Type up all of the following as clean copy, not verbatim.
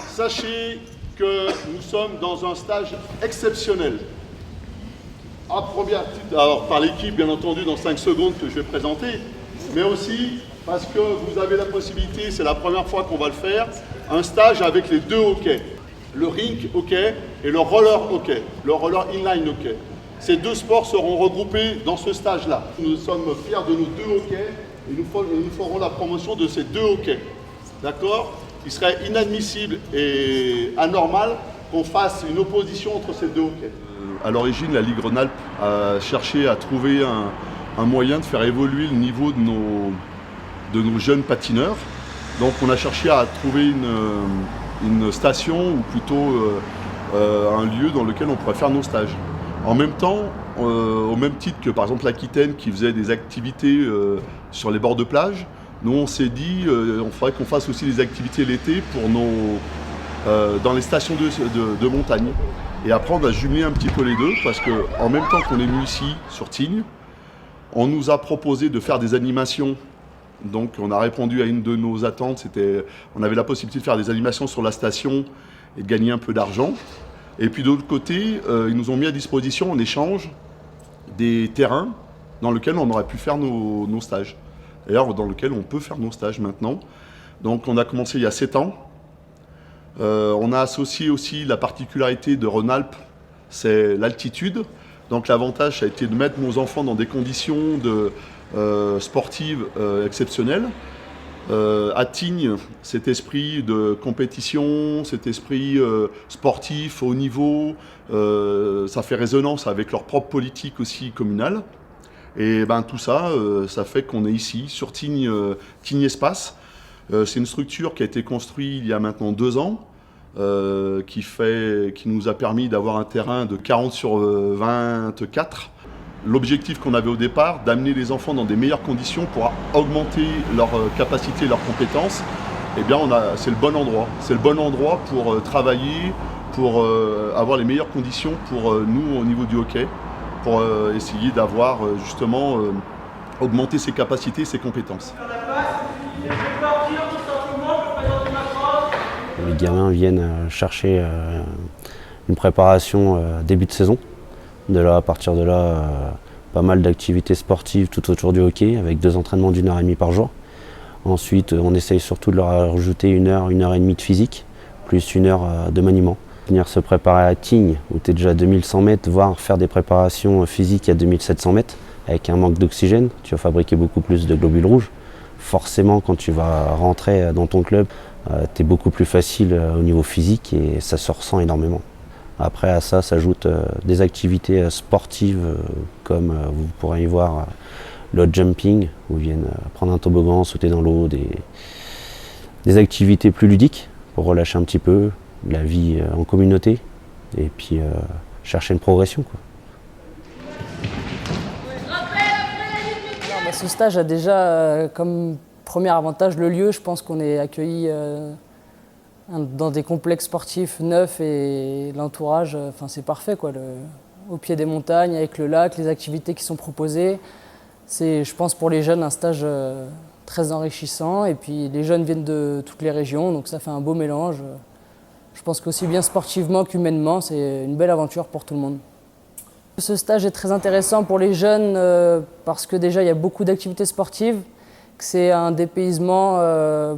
Sachez que nous sommes dans un stage exceptionnel. À première titre, alors par l'équipe bien entendu dans 5 secondes que je vais présenter, mais aussi parce que vous avez la possibilité, c'est la première fois qu'on va le faire, un stage avec les deux hockey. Le rink hockey et le roller hockey, le roller inline hockey. Ces deux sports seront regroupés dans ce stage-là. Nous sommes fiers de nos deux hockeys et nous ferons la promotion de ces deux hockeys. D'accord ? Il serait inadmissible et anormal qu'on fasse une opposition entre ces deux hockeys. À l'origine, la Ligue Rhône-Alpes a cherché à trouver un moyen de faire évoluer le niveau de nos jeunes patineurs. Donc on a cherché à trouver une station ou plutôt un lieu dans lequel on pourrait faire nos stages. En même temps, au même titre que par exemple l'Aquitaine qui faisait des activités sur les bords de plage, nous on s'est dit on faudrait qu'on fasse aussi des activités l'été pour dans les stations de montagne. Et après on a jumelé un petit peu les deux parce qu'en même temps qu'on est venu ici sur Tignes, on nous a proposé de faire des animations. Donc on a répondu à une de nos attentes, on avait la possibilité de faire des animations sur la station et de gagner un peu d'argent. Et puis de l'autre côté, ils nous ont mis à disposition en échange des terrains dans lesquels on aurait pu faire nos stages. D'ailleurs dans lesquels on peut faire nos stages maintenant. Donc on a commencé il y a 7 ans. On a associé aussi la particularité de Rhône-Alpes, c'est l'altitude. Donc l'avantage ça a été de mettre nos enfants dans des conditions sportives exceptionnelles. À Tignes, cet esprit de compétition, cet esprit sportif haut niveau, ça fait résonance avec leur propre politique aussi communale. Et ben, tout ça, ça fait qu'on est ici, sur Tignes Espace. C'est une structure qui a été construite il y a maintenant 2 ans, qui nous a permis d'avoir un terrain de 40 sur 24. L'objectif qu'on avait au départ, d'amener les enfants dans des meilleures conditions pour augmenter leur capacité, leurs compétences, eh bien c'est le bon endroit. C'est le bon endroit pour travailler, pour avoir les meilleures conditions pour nous au niveau du hockey, pour essayer d'avoir justement augmenter ses capacités, ses compétences. Les gamins viennent chercher une préparation début de saison. De là, à partir de là, pas mal d'activités sportives tout autour du hockey, avec 2 entraînements d'1h30 par jour. Ensuite, on essaye surtout de leur ajouter 1 heure, 1h30 de physique, plus 1 heure de maniement. Venir se préparer à Tignes, où tu es déjà à 2100 mètres, voire faire des préparations physiques à 2700 mètres, avec un manque d'oxygène, tu vas fabriquer beaucoup plus de globules rouges. Forcément, quand tu vas rentrer dans ton club, tu es beaucoup plus facile au niveau physique et ça se ressent énormément. Après à ça s'ajoutent des activités sportives comme vous pourrez y voir le jumping, où ils viennent prendre un toboggan, sauter dans l'eau, des activités plus ludiques pour relâcher un petit peu la vie en communauté et puis chercher une progression, quoi. Ce stage a déjà comme premier avantage le lieu. Je pense qu'on est accueillis dans des complexes sportifs neufs et l'entourage, c'est parfait, quoi. Au pied des montagnes, avec le lac, les activités qui sont proposées. C'est, je pense, pour les jeunes, un stage très enrichissant. Et puis les jeunes viennent de toutes les régions, donc ça fait un beau mélange. Je pense qu'aussi bien sportivement qu'humainement, c'est une belle aventure pour tout le monde. Ce stage est très intéressant pour les jeunes parce que déjà il y a beaucoup d'activités sportives. C'est un dépaysement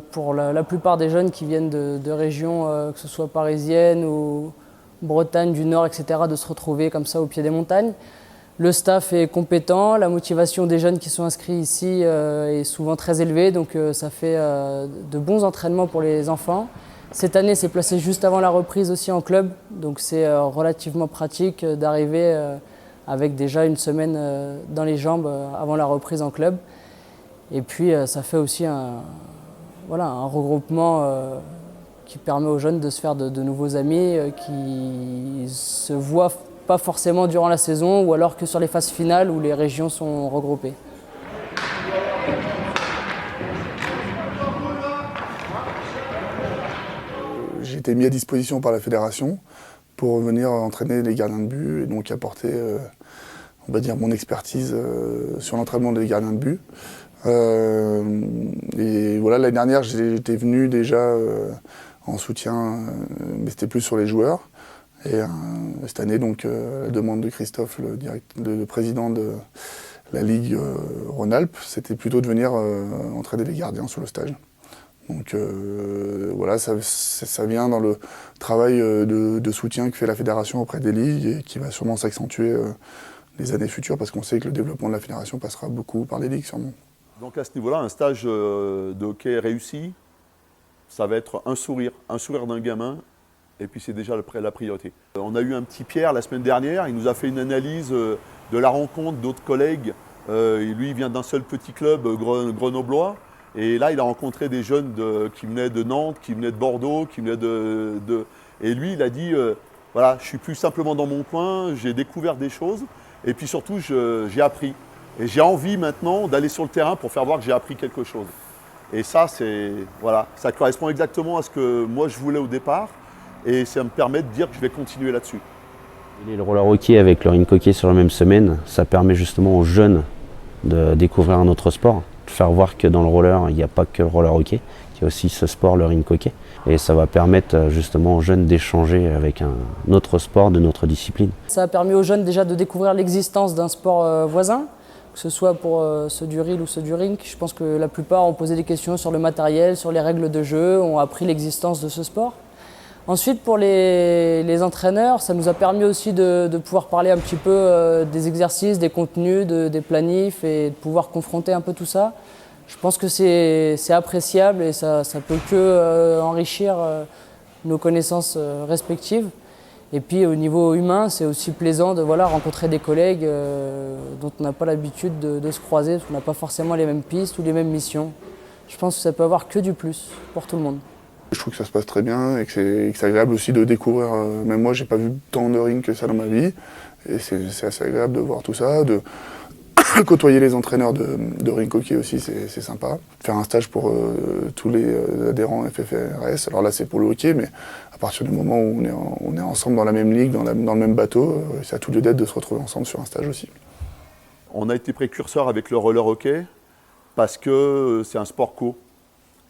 pour la plupart des jeunes qui viennent de régions, que ce soit parisiennes ou Bretagne du Nord, etc., de se retrouver comme ça au pied des montagnes. Le staff est compétent, la motivation des jeunes qui sont inscrits ici est souvent très élevée, donc ça fait de bons entraînements pour les enfants. Cette année, c'est placé juste avant la reprise aussi en club, donc c'est relativement pratique d'arriver avec déjà une semaine dans les jambes avant la reprise en club. Et puis ça fait aussi un regroupement qui permet aux jeunes de se faire de nouveaux amis qui se voient pas forcément durant la saison ou alors que sur les phases finales où les régions sont regroupées. J'ai été mis à disposition par la fédération pour venir entraîner les gardiens de but et donc apporter, on va dire, mon expertise sur l'entraînement des gardiens de but. Et voilà, l'année dernière, j'étais venu déjà en soutien, mais c'était plus sur les joueurs. Et cette année, donc, la demande de Christophe, le président de la Ligue Rhône-Alpes, c'était plutôt de venir entraîner les gardiens sur le stage. Donc voilà, ça vient dans le travail de soutien que fait la fédération auprès des ligues et qui va sûrement s'accentuer les années futures parce qu'on sait que le développement de la fédération passera beaucoup par les ligues sûrement. Donc à ce niveau-là, un stage de hockey réussi, ça va être un sourire d'un gamin, et puis c'est déjà la priorité. On a eu un petit Pierre la semaine dernière, il nous a fait une analyse de la rencontre d'autres collègues. Lui, il vient d'un seul petit club grenoblois, et là, il a rencontré des jeunes qui venaient de Nantes, qui venaient de Bordeaux, qui venaient Et lui, il a dit, voilà, je suis plus simplement dans mon coin, j'ai découvert des choses, et puis surtout, j'ai appris. Et j'ai envie maintenant d'aller sur le terrain pour faire voir que j'ai appris quelque chose. Et ça, voilà, ça correspond exactement à ce que moi je voulais au départ. Et ça me permet de dire que je vais continuer là-dessus. Le roller hockey avec le rink hockey sur la même semaine, ça permet justement aux jeunes de découvrir un autre sport, de faire voir que dans le roller, il n'y a pas que le roller hockey, il y a aussi ce sport, le rink hockey. Et ça va permettre justement aux jeunes d'échanger avec un autre sport de notre discipline. Ça a permis aux jeunes déjà de découvrir l'existence d'un sport voisin, que ce soit pour ceux du reel ou ceux du rink. Je pense que la plupart ont posé des questions sur le matériel, sur les règles de jeu, ont appris l'existence de ce sport. Ensuite, pour les entraîneurs, ça nous a permis aussi de pouvoir parler un petit peu des exercices, des contenus, des planifs et de pouvoir confronter un peu tout ça. Je pense que c'est appréciable et ça peut que enrichir nos connaissances respectives. Et puis au niveau humain, c'est aussi plaisant de rencontrer des collègues dont on n'a pas l'habitude de se croiser, parce qu'on n'a pas forcément les mêmes pistes ou les mêmes missions. Je pense que ça peut avoir que du plus pour tout le monde. Je trouve que ça se passe très bien et que c'est agréable aussi de découvrir. Même moi, j'ai pas vu tant de rink que ça dans ma vie. Et c'est assez agréable de voir tout ça, de côtoyer les entraîneurs de rink hockey aussi, c'est sympa. Faire un stage pour tous les adhérents FFRS. Alors là, c'est pour le hockey, mais à partir du moment où on est ensemble dans la même ligue, dans le même bateau, c'est à tout lieu d'être de se retrouver ensemble sur un stage aussi. On a été précurseur avec le roller hockey parce que c'est un sport co.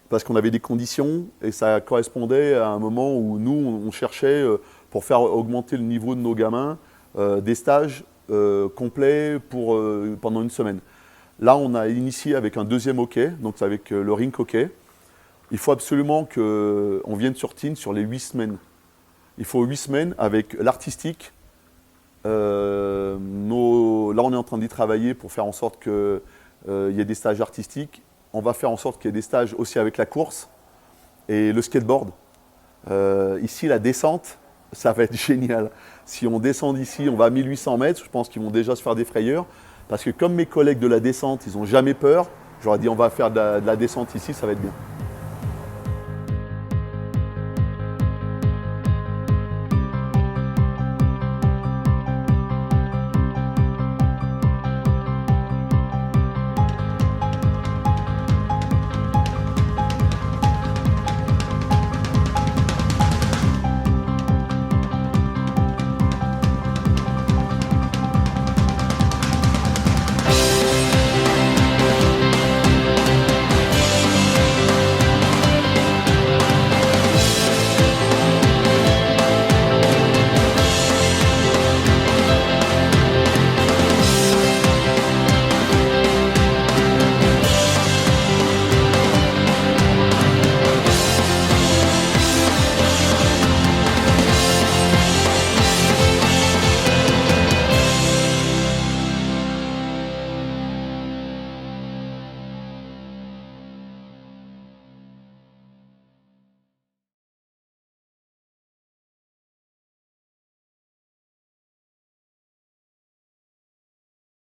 Parce qu'on avait des conditions et ça correspondait à un moment où nous, on cherchait, pour faire augmenter le niveau de nos gamins, des stages complets pendant une semaine. Là, on a initié avec un deuxième hockey, donc c'est avec le rink hockey. Il faut absolument qu'on vienne sur Tignes sur les 8 semaines. Il faut 8 semaines avec l'artistique. Là, on est en train d'y travailler pour faire en sorte qu'il y ait des stages artistiques. On va faire en sorte qu'il y ait des stages aussi avec la course et le skateboard. Ici, la descente, ça va être génial. Si on descend d'ici, on va à 1800 mètres, je pense qu'ils vont déjà se faire des frayeurs. Parce que comme mes collègues de la descente, ils n'ont jamais peur, j'aurais dit on va faire de la descente ici, ça va être bien.